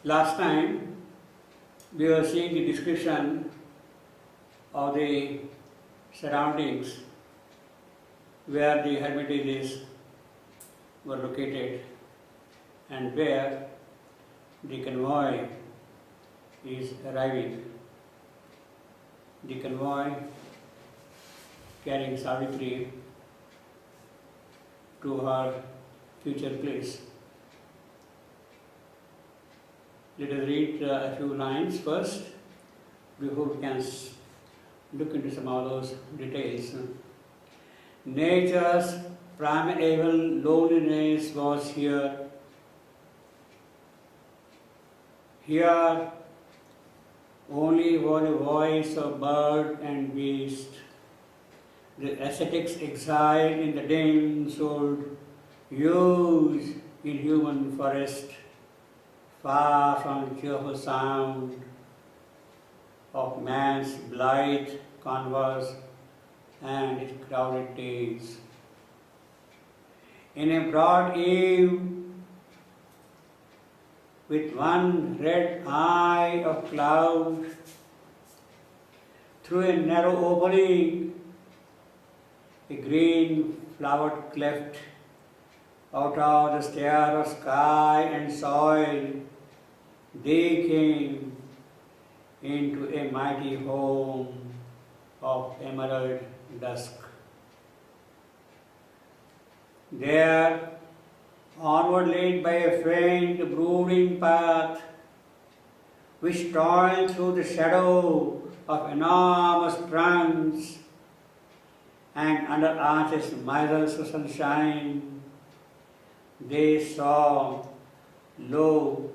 Last time we were seeing the description of the surroundings where the hermitages were located and where the convoy is arriving. The convoy carrying Savitri to her future place. Let us read a few lines first before we can look into some of those details. Nature's primeval loneliness was here. Here only was the voice of bird and beast. The ascetics exiled in the dim souled huge inhuman forest, far from the cheerful sound of man's blithe converse and his crowded days. In a broad eve, with one red eye of cloud, through a narrow opening, a green flowered cleft, out of the stair of sky and soil, they came into a mighty home of emerald dusk. There, onward led by a faint brooding path, which toiled through the shadow of enormous trunks and under arches mirrors of sunshine, they saw low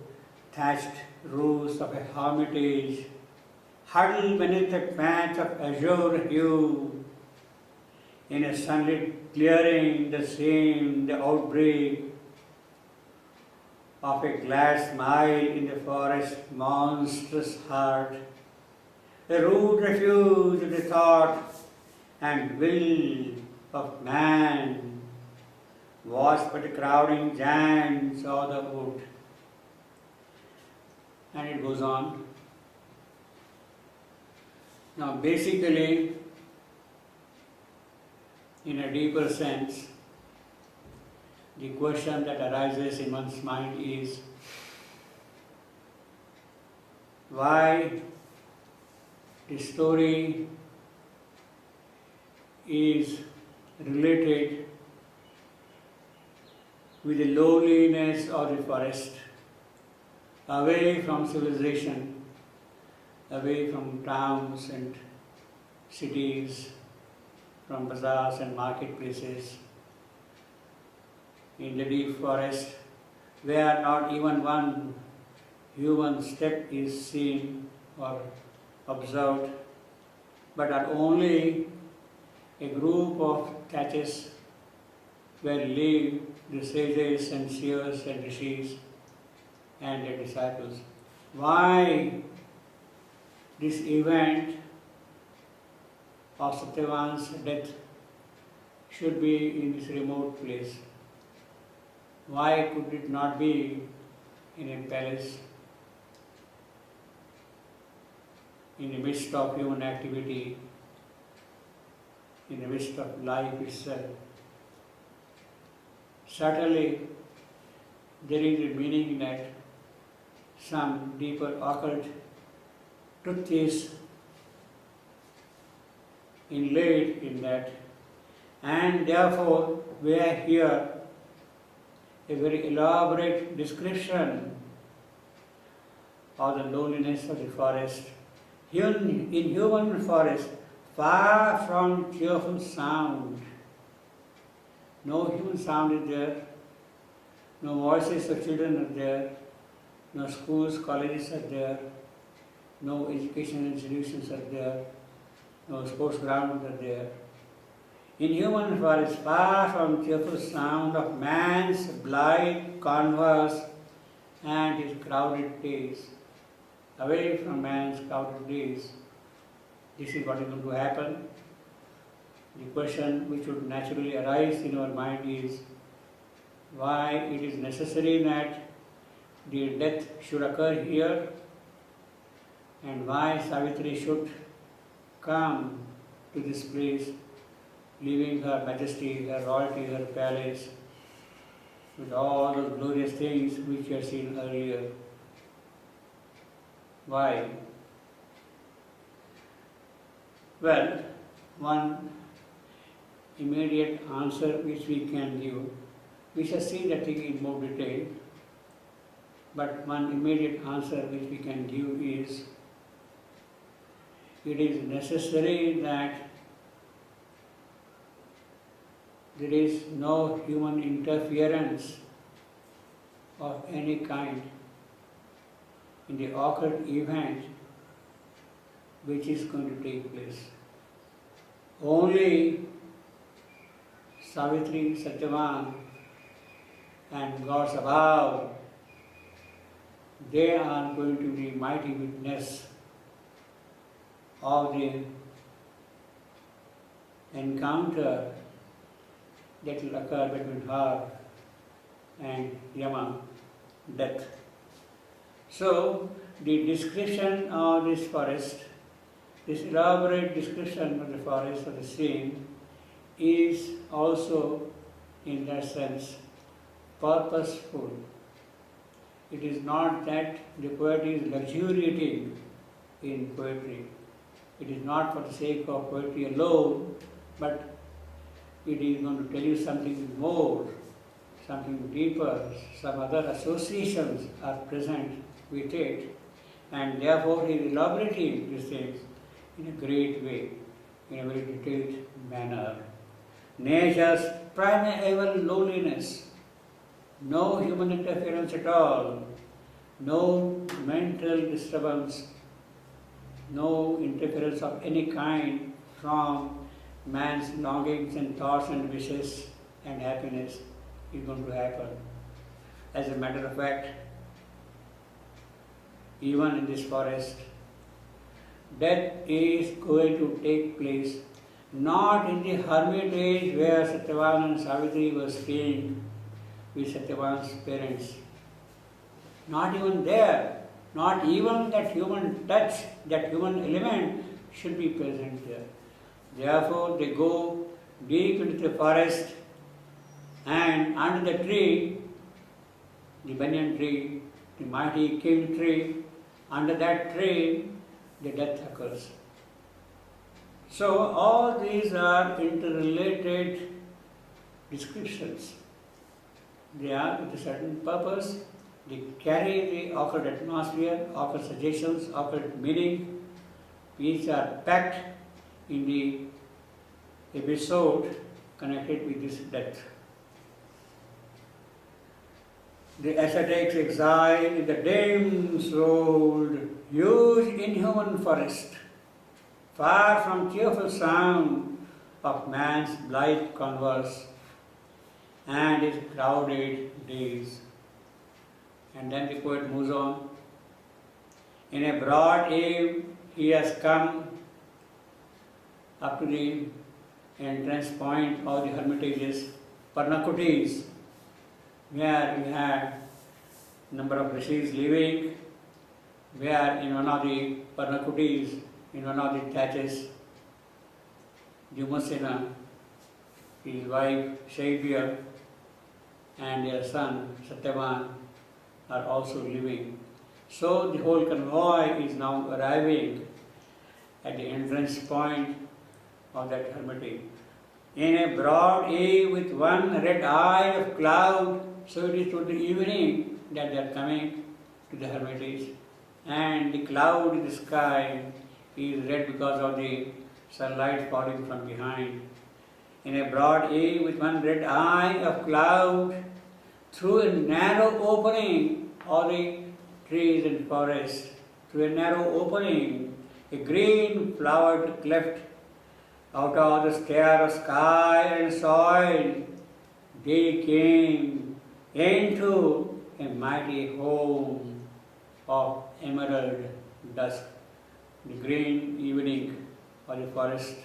thatched roofs of a hermitage huddled beneath a patch of azure hue. In a sunlit clearing that seemed the outbreak of a glad smile in the forest's monstrous heart, a rude refuge of the thought and will of man was but the crowding giants of the wood. And it goes on. Now basically, in a deeper sense, the question that arises in one's mind is, why the story is related with the loneliness of the forest, away from civilization, away from towns and cities, from bazaars and marketplaces, in the deep forest, where not even one human step is seen or observed, but are only a group of thatches where live the sages and seers and rishis and their disciples. Why this event of Satyavan's death should be in this remote place? Why could it not be in a palace, in the midst of human activity, in the midst of life itself? Certainly, there is a meaning that some deeper occult truth is inlaid in that, and therefore we are here a very elaborate description of the loneliness of the forest. In human forest, far from cheerful sound, no human sound is there, no voices of children are there, no schools, colleges are there, no educational institutions are there, no sports grounds are there. In human forest, far from cheerful sound of man's blithe converse and his crowded days, away from man's crowded days, this is what is going to happen. The question which would naturally arise in our mind is why it is necessary that the death should occur here and why Savitri should come to this place, leaving her majesty, her royalty, her palace, with all those glorious things which we have seen earlier. Why? Well, one immediate answer which we can give, we shall see that thing in more detail, but one immediate answer which we can give is, it is necessary that there is no human interference of any kind in the occurred event which is going to take place. Only Savitri, Satyavan and gods above, they are going to be mighty witness of the encounter that will occur between her and Yama, death. So, the description of this forest, this elaborate description of the forest, of the scene, is also, in that sense, purposeful. It is not that the poet is luxuriating in poetry. It is not for the sake of poetry alone, but it is going to tell you something more, something deeper, some other associations are present with it, and therefore he is elaborating these things in a great way, in a very detailed manner. Nature's primeval loneliness, no human interference at all, no mental disturbance, no interference of any kind from man's longings and thoughts and wishes and happiness is going to happen. As a matter of fact, even in this forest, death is going to take place not in the hermitage where Satyavan and Savitri were staying with Satyavan's parents. Not even there, not even that human touch, that human element should be present there. Therefore, they go deep into the forest, and under the tree, the banyan tree, the mighty king tree, under that tree, the death occurs. So, all these are interrelated descriptions. They are with a certain purpose. They carry the occult atmosphere, occult suggestions, occult meaning, which are packed in the episode connected with this death. The ascetic's exile in the dim-souled, huge inhuman forest, far from cheerful sound of man's blithe converse and his crowded days. And then the poet moves on. In a broad eve, he has come up to the entrance point of the hermitages, Parnakutis, where we had number of rishis living, where in one of the Parnakutis, in one of the thatches, Jumasena, his wife Shaibya, and their son Satyavan are also living. So the whole convoy is now arriving at the entrance point of that hermitage. In a broad eve with one red eye of cloud, so it is toward the evening that they are coming to the hermitage, and the cloud in the sky is red because of the sunlight falling from behind. In a broad eve with one red eye of cloud, through a narrow opening of the trees and forests, through a narrow opening, a green flowered cleft out of the stare of sky and soil, they came into a mighty home of emerald dusk, the green evening of the forest.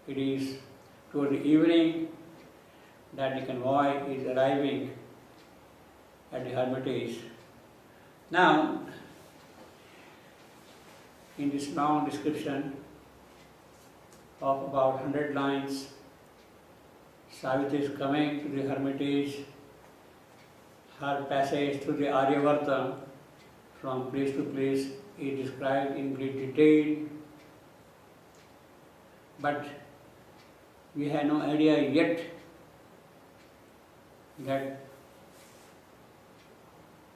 It is toward the evening that the convoy is arriving at the hermitage. Now, in this long description of about 100 lines, Savitri is coming to the hermitage. Her passage through the Aryavarta from place to place is described in great detail, but we have no idea yet that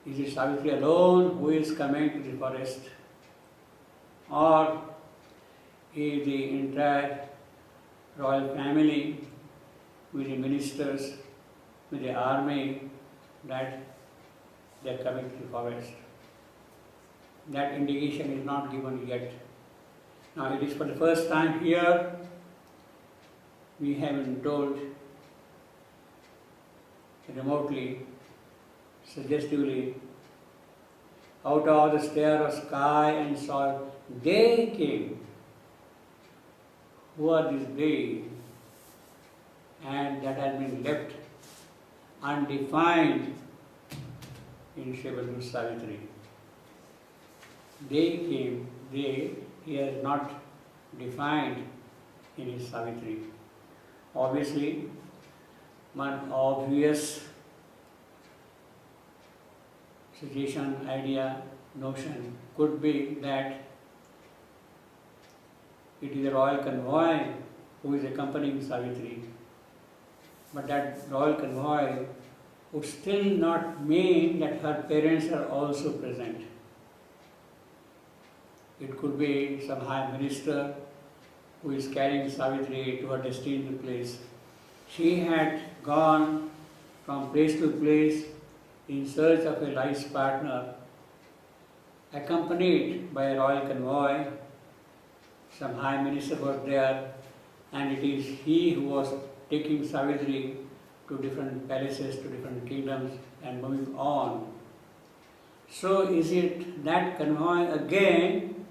is it Savitri alone who is coming to the forest, or is the entire royal family with the ministers, with the army, that they are coming to the forest. That indication is not given yet. Now it is for the first time here we have been told remotely, suggestively, out of the stare of sky and soil, they came. Who are these they? And that has been left undefined in Sri Bandhu Savitri. They came, he has not defined in his Savitri. Obviously, one obvious suggestion, idea, notion could be that it is a royal convoy who is accompanying Savitri. But that royal convoy would still not mean that her parents are also present. It could be some high minister who is carrying Savitri to her destined place. She had gone from place to place in search of a life partner, accompanied by a royal convoy. Some high minister was there, and it is he who was taking Savitri to different palaces, to different kingdoms, and moving on. So is it that convoy again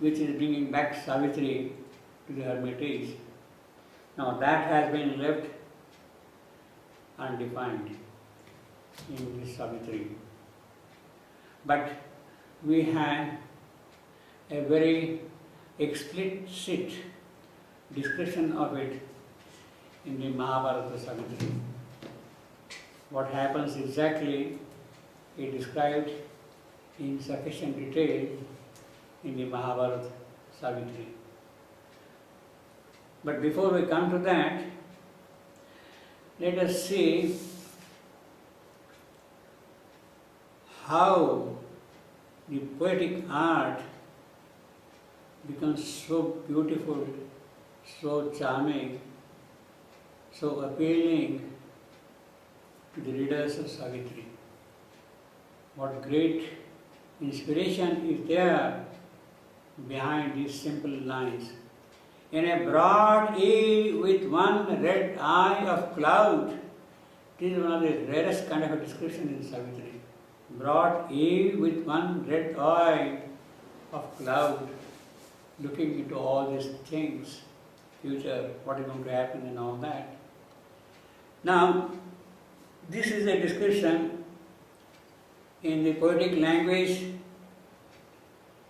which is bringing back Savitri to the hermitage? Now that has been left undefined in this Savitri. But we have a very explicit description of it in the Mahabharata Savitri. What happens exactly is described in sufficient detail in the Mahabharata Savitri. But before we come to that, let us see how the poetic art becomes so beautiful, so charming, so appealing to the readers of Savitri. What great inspiration is there behind these simple lines. In a broad eve with one red eye of cloud, this is one of the rarest kind of a description in Savitri. Broad eve with one red eye of cloud, looking into all these things, future, what is going to happen and all that. Now, this is a description in the poetic language,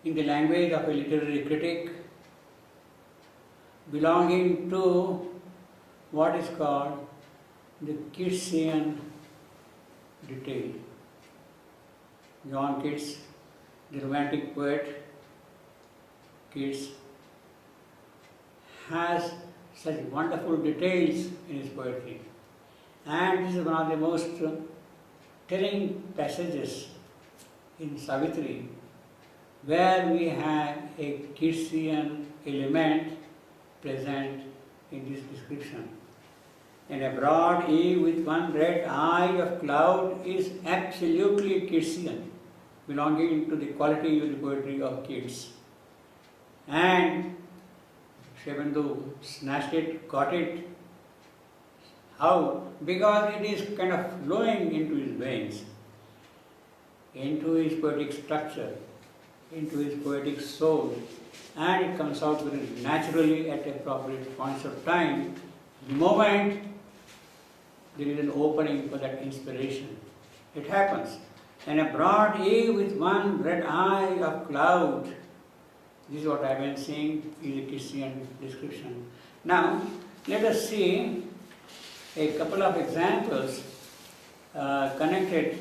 in the language of a literary critic, belonging to what is called the Keatsian detail. John Keats, the romantic poet, Keats, has such wonderful details in his poetry. And this is one of the most telling passages in Savitri, where we have a Keatsian element present in this description. And a broad eve with one red eye of cloud is absolutely Keatsian, belonging to the quality of the poetry of Keats. And Sri Bandhu snatched it, got it. How? Because it is kind of flowing into his veins, into his poetic structure, into his poetic soul, and it comes out very naturally at appropriate points of time, the moment there is an opening for that inspiration. It happens. and a broad eve with one red eye of cloud. This is what I have been saying in the Christian description. Now, let us see a couple of examples connected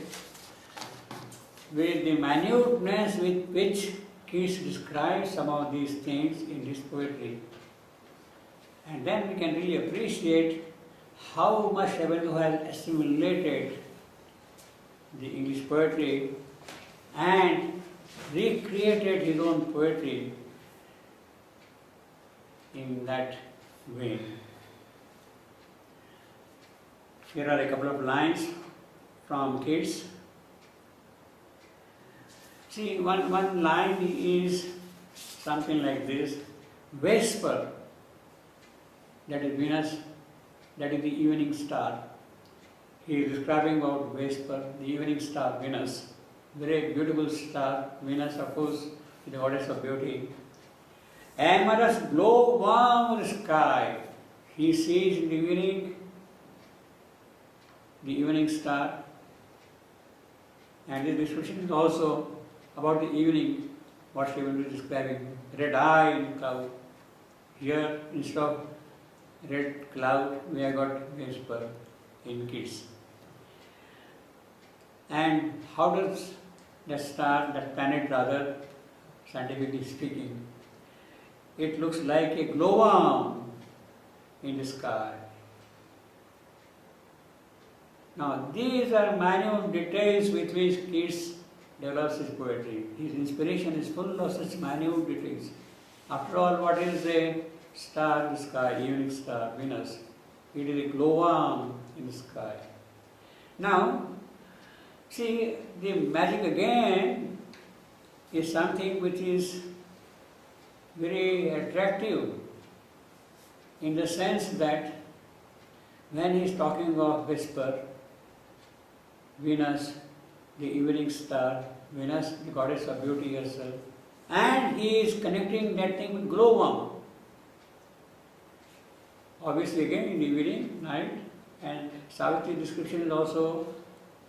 with the minuteness with which Keats describes some of these things in his poetry. And then we can really appreciate how much Rabindranath has assimilated the English poetry and recreated his own poetry in that way. Here are a couple of lines from Keats. See, one line is something like this: Vesper, that is Venus, that is the evening star. He is describing about Vesper, the evening star, Venus. Very beautiful star, Venus, of course, the goddess of beauty. Amorous glow warm the sky. He sees in the evening star. And the description is also about the evening, what she will be describing. Red eye in cloud. Here, instead of red cloud, we have got Vesper in Keats. And how does that star, that planet rather, scientifically speaking, it looks like a glowworm in the sky. Now, these are minute details with which Keats develops his poetry. His inspiration is full of such minute details. After all, what is a star in the sky, evening star, Venus? It is a glowworm in the sky. Now, see, the magic again is something which is very attractive in the sense that when he is talking of Vesper, Venus, the evening star, Venus, the goddess of beauty herself, and he is connecting that thing with glowworm. Obviously, again in the evening, night, and Savitri's description is also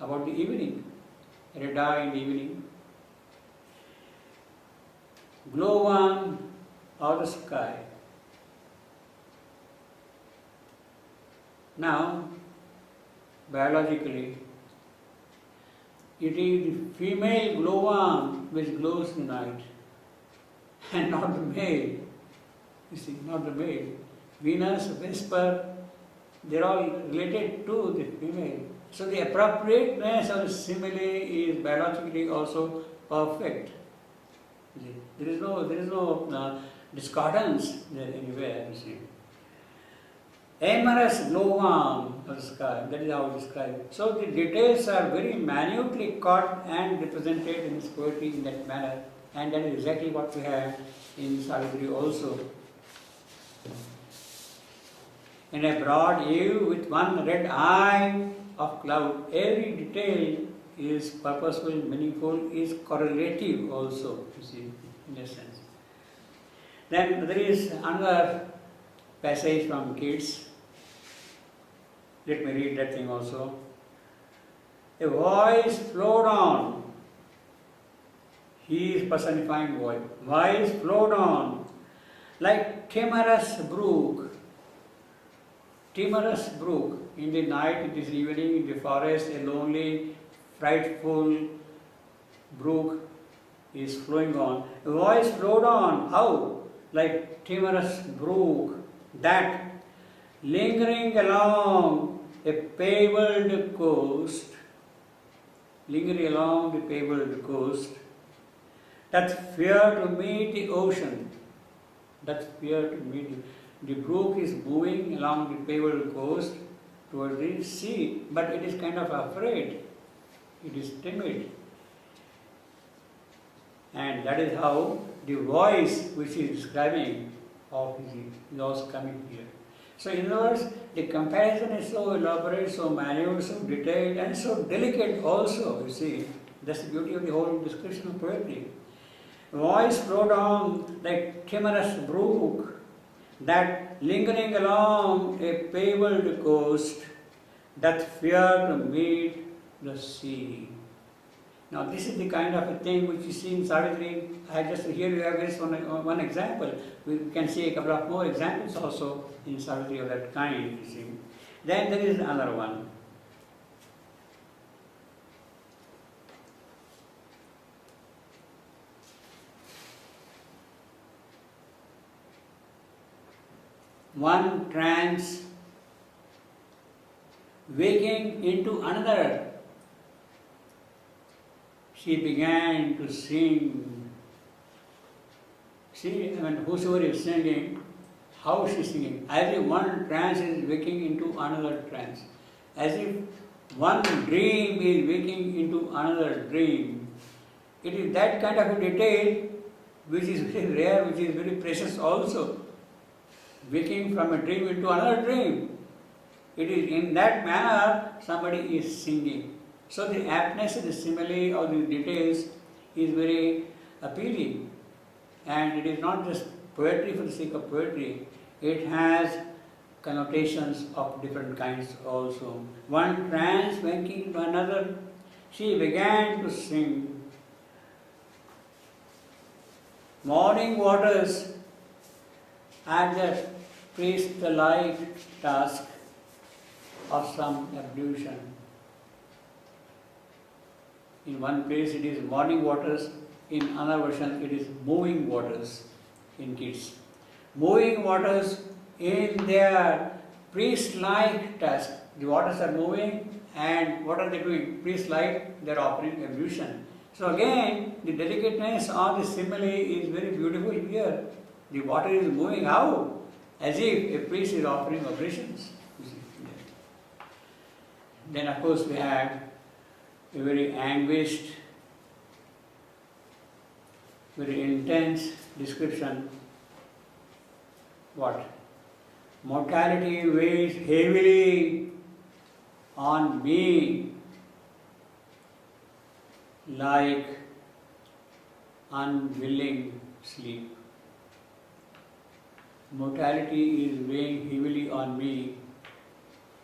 about the evening, red eye in the evening. Glowworm of the sky. Now, biologically, it is the female glowworm which glows in the night, and not the male. You see, not the male. Venus, Vesper, they are all related to the female. So the appropriateness of the simile is biologically also perfect. There is no discordance there anywhere, you see. Amorous glowworm of the sky, that is how it is described. So the details are very minutely caught and represented in his poetry in that manner, and that is exactly what we have in Savitri also. In a broad eve with one red eye of cloud, every detail is purposeful, meaningful, is correlative also, you see, in a sense. Then there is another passage from Keats. Let me read that thing also. A voice flowed on. He is personifying voice. Voice flowed on like timorous brook. Timorous brook. In the night, it is evening, in the forest, a lonely, frightful brook is flowing on. A voice flowed on. How? Like timorous brook that, lingering along a paved coast, doth fear to meet the ocean. The brook is moving along the paved coast towards the sea, but it is kind of afraid. It is timid. And that is how the voice which he is describing of his is also coming here. So in other words, the comparison is so elaborate, so minute, so detailed, and so delicate also, you see. That's the beauty of the whole description of poetry. Voice flowed on like timorous brook that, lingering along a paved coast, doth fear to meet the sea. Now this is the kind of a thing which you see in Savitri. Here you have just one example. We can see a couple of more examples also in Savitri of that kind, you see. Then there is another one. One trance waking into another. She began to sing. See, whosoever is singing, how she is singing, as if one trance is waking into another trance, as if one dream is waking into another dream. It is that kind of a detail which is very rare, which is very precious also. Waking from a dream into another dream. It is in that manner somebody is singing. So the aptness, the simile or the details is very appealing. And it is not just poetry for the sake of poetry. It has connotations of different kinds also. One trance waking into another, she began to sing. Morning waters at the priest-like task of some ablution. In one place it is morning waters, in another version it is moving waters in kids. Moving waters in their priest-like task. The waters are moving and what are they doing? Priest-like, they are offering ablution. So again, the delicateness of the simile is very beautiful here. The water is moving how? As if a priest is offering oblations. Then of course we have a very anguished, very intense description. What? Mortality weighs heavily on me like unwilling sleep. Mortality is weighing heavily on me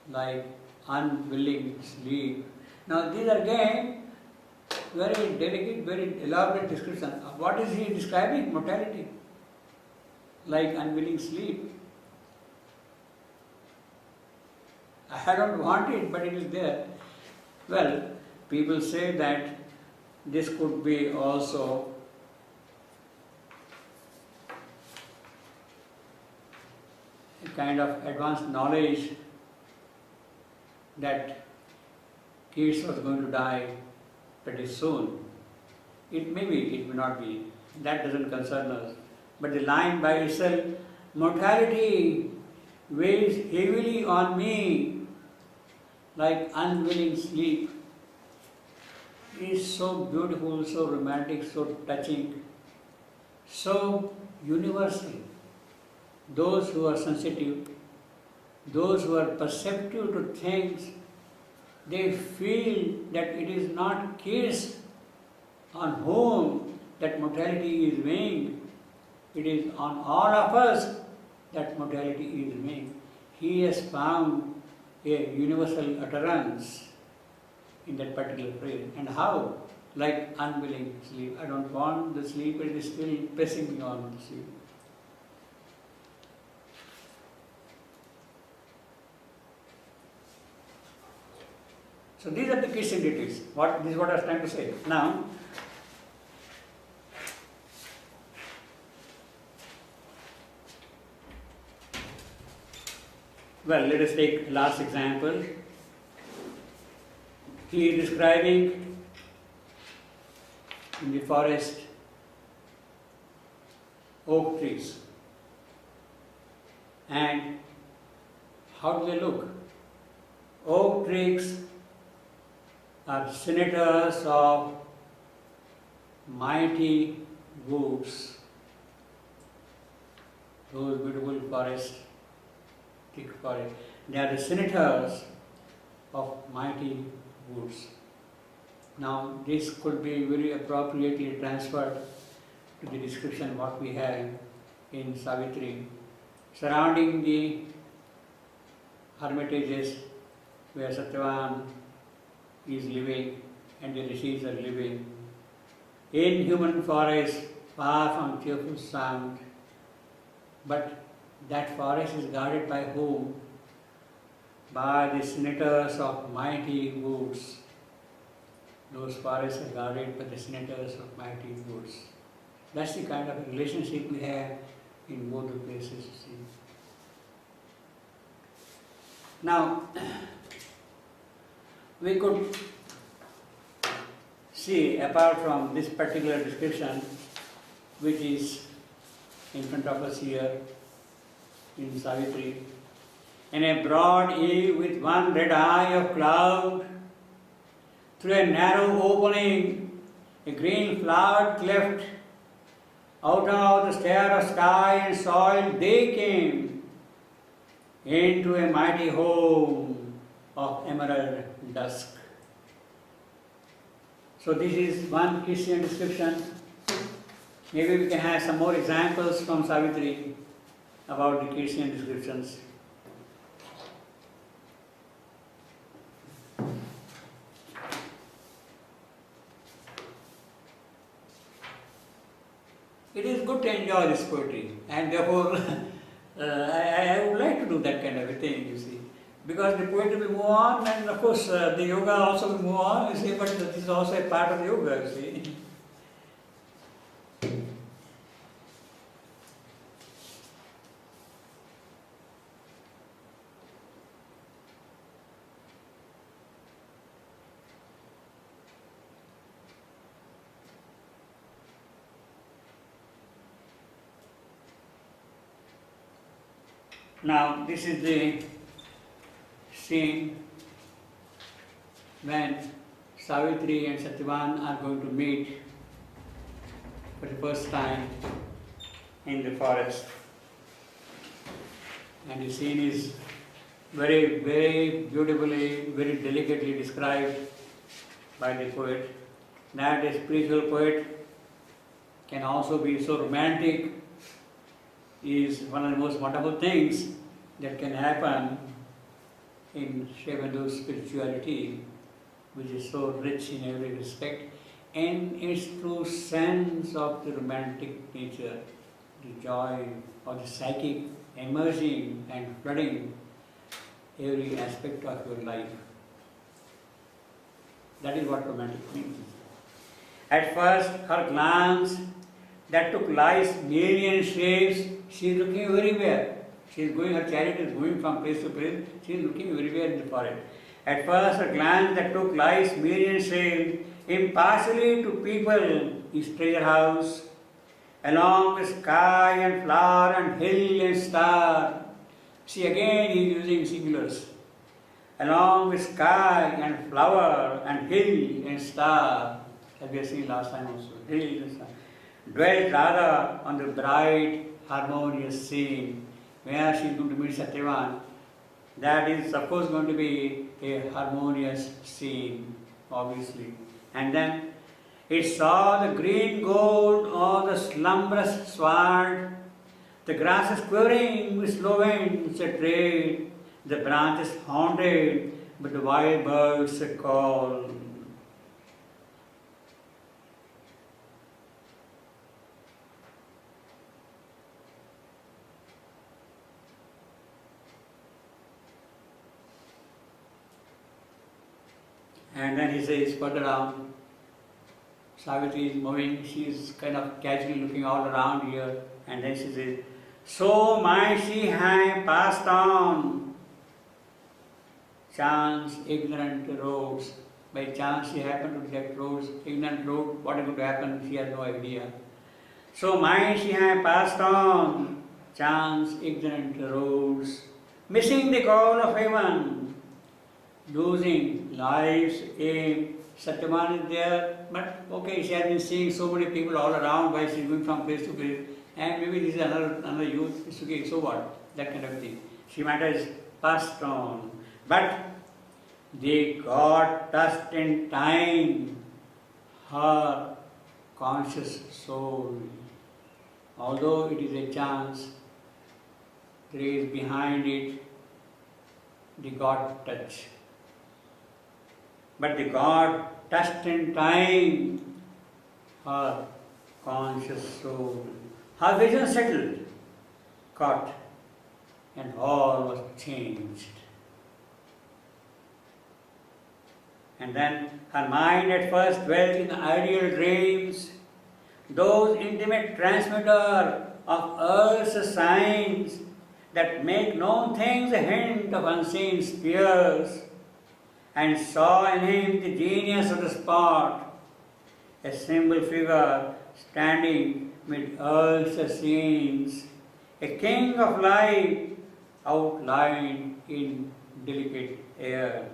like unwilling sleep. Now these are again very delicate, very elaborate description. What is he describing? Mortality. Like unwilling sleep. I don't want it, but it is there. Well, people say that this could be also a kind of advanced knowledge that Keats was going to die pretty soon. It may be, it may not be. That doesn't concern us. But the line by itself, mortality weighs heavily on me like unwilling sleep, is so beautiful, so romantic, so touching, so universal. Those who are sensitive, those who are perceptive to things, they feel that it is not Keats on whom that mortality is weighing. It is on all of us that mortality is weighing. He has found a universal utterance in that particular phrase. And how? Like unwilling sleep. I don't want the sleep, but it is still pressing me on to sleep. So these are the key details. This is what I was trying to say. Now, well, let us take last example. He is describing in the forest oak trees. And how do they look? Oak trees are senators of mighty woods. Those beautiful forests, thick forest. They are the senators of mighty woods. Now, this could be very appropriately transferred to the description what we have in Savitri. Surrounding the hermitages where Satyavan is living, and the rishis are living. In human forest, far from cheerful sound. But that forest is guarded by whom? By the senators of mighty woods. Those forests are guarded by the senators of mighty woods. That's the kind of relationship we have in both the places, you see. Now, we could see, apart from this particular description, which is in front of us here in Savitri, in a broad eve with one red eye of cloud, through a narrow opening, a green flowered cleft, out of the stair of sky and soil they came into a mighty home of emerald dusk. So this is one Christian description. Maybe we can have some more examples from Savitri about the Christian descriptions. It is good to enjoy this poetry, and therefore I would like to do that kind of a thing, you see. Because the poetry will move on, and of course the yoga also will move on, you see, but this is also a part of yoga, you see. Now, this is the scene when Savitri and Satyavan are going to meet for the first time in the forest. And the scene is very, very beautifully, very delicately described by the poet. That a spiritual poet can also be so romantic is one of the most wonderful things that can happen in Sri Aurobindo spirituality, which is so rich in every respect, and its true sense of the romantic nature, the joy of the psychic emerging and flooding every aspect of your life. That is what romantic means. At first, her glance that took life's million shapes, she is looking everywhere. She is going, her chariot is going from place to place, she is looking everywhere in the forest. At first, her glance that took life's million shapes, impartially to people, his treasure house, along with sky and flower and hill and star. See, again he is using singulars. Along with sky and flower and hill and star, as we have seen last time also, hill and star, dwelt Radha on the bright, harmonious scene where she is going to meet Satyavan. That is, of course, going to be a harmonious scene, obviously. And then it saw the green gold of the slumberous sward, the grasses quivering with slow winds that trade, the branches haunted, but the wild birds that call. And then he says further down, Savitri is moving, she is kind of casually looking all around here, and then she says, so might she have passed on chance ignorant roads. By chance she happened to take roads, ignorant road, what is going to happen, she has no idea. So might she have passed on chance ignorant roads, missing the call of heaven, losing life's aim. Satyavan is there, but okay, she has been seeing so many people all around while she is going from place to place, and maybe this is another youth, it's okay, so what, that kind of thing. She might have passed on, but the God touched in time her conscious soul. Although it is a chance, there is behind it the God touch. But the God touched in time her conscious soul. Her vision settled, caught, and all was changed. And then her mind at first dwelt in ideal dreams, those intimate transmitter of earth's signs that make known things a hint of unseen spheres, and saw in him the genius of the spot, a simple figure standing mid earth's scenes, a king of light outlined in delicate air.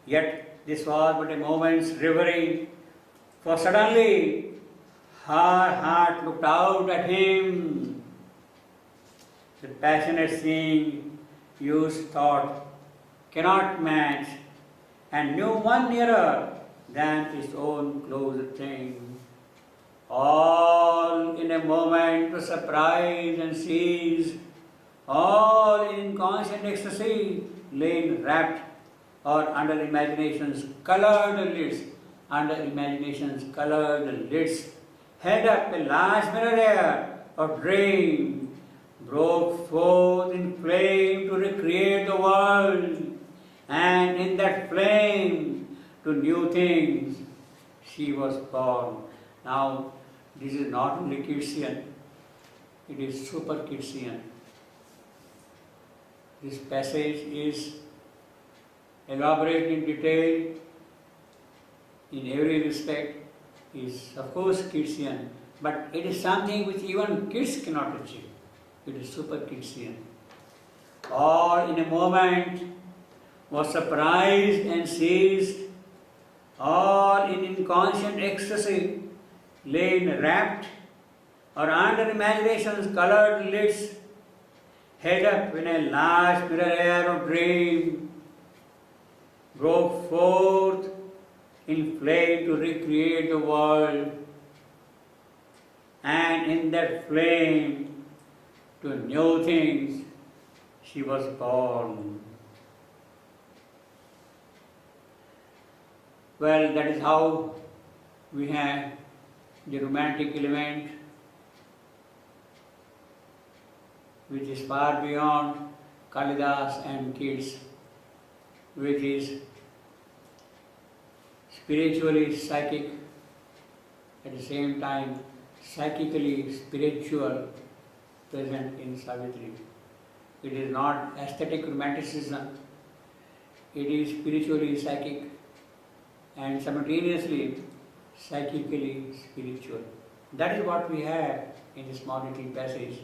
Yet this was but a moment's reverie, for suddenly her heart looked out at him. The passionate seeing youth's thought cannot match, and knew one nearer than his own close thing. All in a moment to surprise and seize, all in inconscient ecstasy, lay wrapped or under imagination's colored lids, held up a large mirror air of dream, broke forth in flame to recreate the world, and in that flame to new things she was born. Now, this is not only Keatsian, it is super Keatsian. This passage is elaborate in detail in every respect, is of course Keatsian, but it is something which even kids cannot achieve. It is super Keatsian. All in a moment was surprised and seized, all in inconscient ecstasy, lay wrapped or under imagination's colored lids, held up in a large mirror air of dream, broke forth in flame to recreate the world, and in that flame to new things she was born. Well, that is how we have the romantic element, which is far beyond Kalidas and Keats, which is spiritually psychic, at the same time psychically spiritual, present in Savitri. It is not aesthetic romanticism, it is spiritually psychic and simultaneously psychically spiritual. That is what we have in this modernity passage,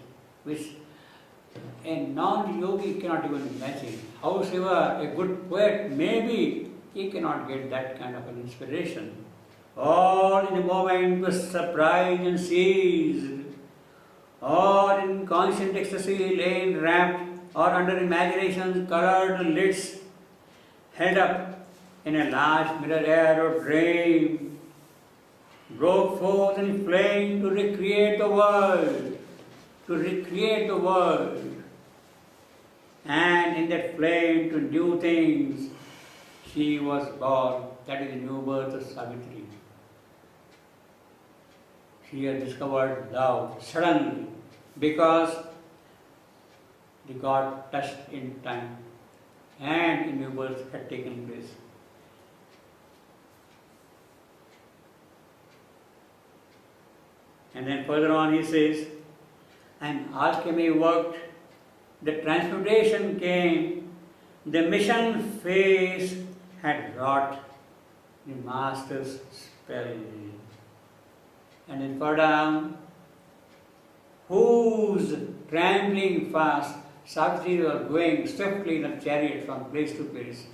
which a non-yogi cannot even imagine. However, a good poet maybe he cannot get that kind of an inspiration. All in a moment was surprised and seized, all in conscious ecstasy lay wrapped or under imagination's colored lids, held up in a large mirror air of dream, broke forth in flame to recreate the world, and in that flame to new things she was born. That is the new birth of Savitri. She had discovered love suddenly because the God touched in time and a new birth had taken place. And then further on he says, and alchemy worked, the transmutation came, the mission phase had wrought the master's spell. And then further down, whose trampling fast, Savitri was going swiftly in a chariot from place to place,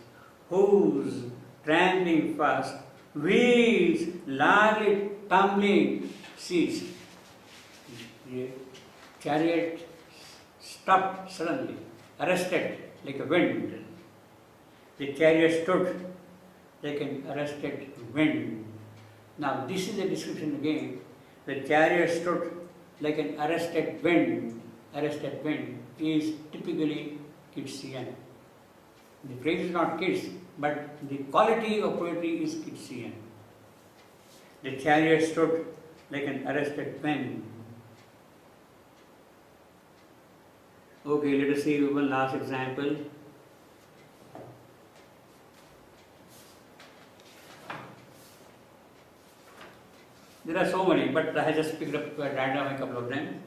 whose trampling fast, wheels largely tumbling ceased. The chariot stopped suddenly, arrested like a wind. The chariot stood like an arrested wind. Now this is a description again. The chariot stood like an arrested wind. Arrested wind is typically Keatsian. The phrase is not Keats, but the quality of poetry is Keatsian. The chariot stood like an arrested pen. Okay, let us see one last example. There are so many, but I have just picked up at random a couple of them.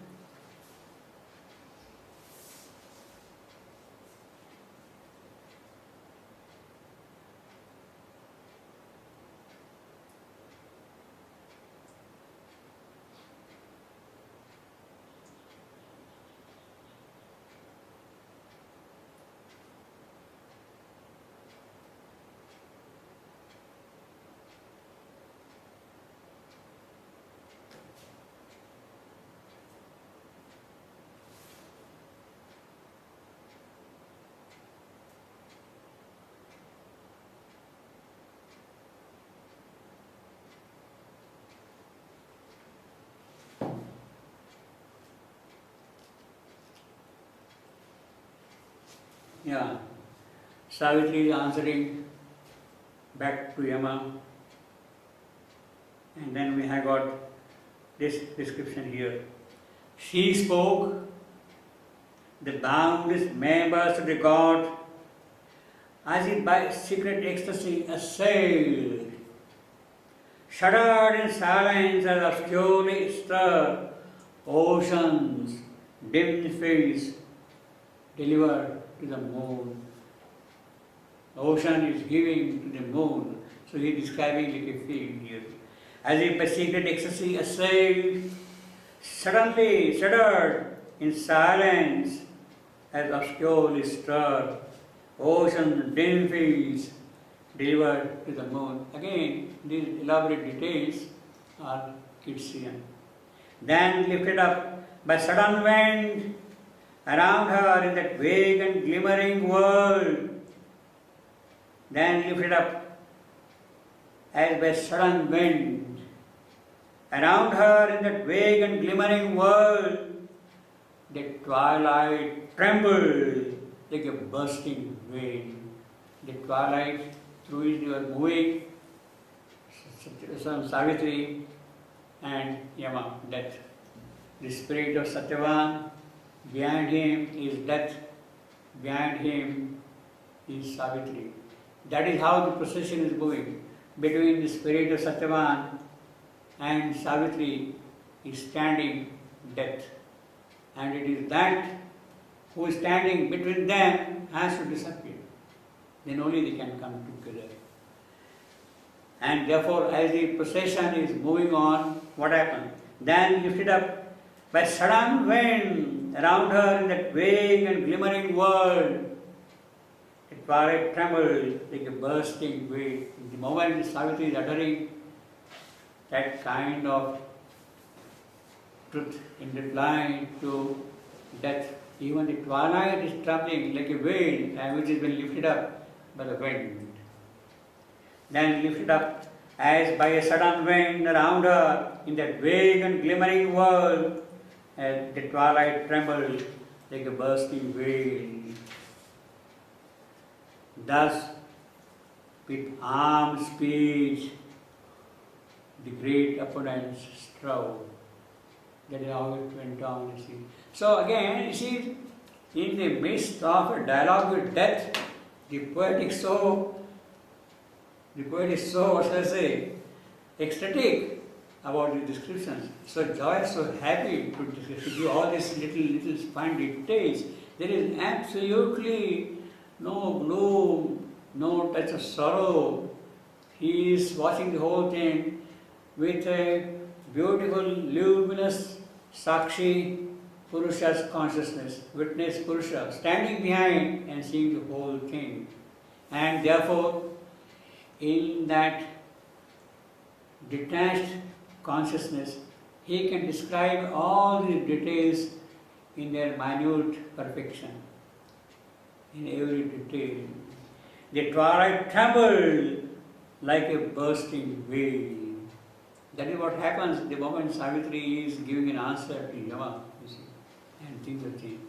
Yeah, Savitri is answering back to Yama, and then we have got this description here. She spoke, the boundless members of the god, as if by secret ecstasy assailed, shuddered in silence as obscurely stirred oceans, dim face, delivered to the moon. The ocean is giving to the moon. So he is describing like a field here. As if by secret ecstasy assailed, suddenly shuddered in silence as obscurely stirred ocean dim face delivered to the moon. Again, these elaborate details are Keatsian. Then lifted up by sudden wind around her in that vague and glimmering world, then lifted up as by sudden wind around her in that vague and glimmering world, the twilight trembled like a bursting veil. The twilight through which they were moving, Savitri and Yama, death. The spirit of Satyavan, behind him is death, behind him is Savitri. That is how the procession is going. Between the spirit of Satyavan and Savitri is standing death. And it is that who is standing between them has to disappear. Then only they can come together. And therefore, as the procession is moving on, what happened? Then lifted up by sudden wind around her in that vague and glimmering world, the twilight trembled like a bursting wave. The moment Savitri is uttering that kind of truth in reply to death, even the twilight is trembling like a veil, and which has been lifted up by the wind. Then lifted up as by a sudden wind around her in that vague and glimmering world, and the twilight trembled like a bursting veil. Thus, with armed speech, the great opponents strove. That is how it went on, you see. So again, you see, in the midst of a dialogue with death, the poet is so, what shall I say, ecstatic about the descriptions. So joyous, so happy to give all these little fine details. There is absolutely no gloom, no touch of sorrow. He is watching the whole thing with a beautiful, luminous Sakshi Purusha's consciousness, witness Purusha, standing behind and seeing the whole thing. And therefore, in that detached consciousness, he can describe all the details in their minute perfection, in every detail. The twilight trembled like a bursting veil. That is what happens the moment Savitri is giving an answer to Yama, you see, and things are changed.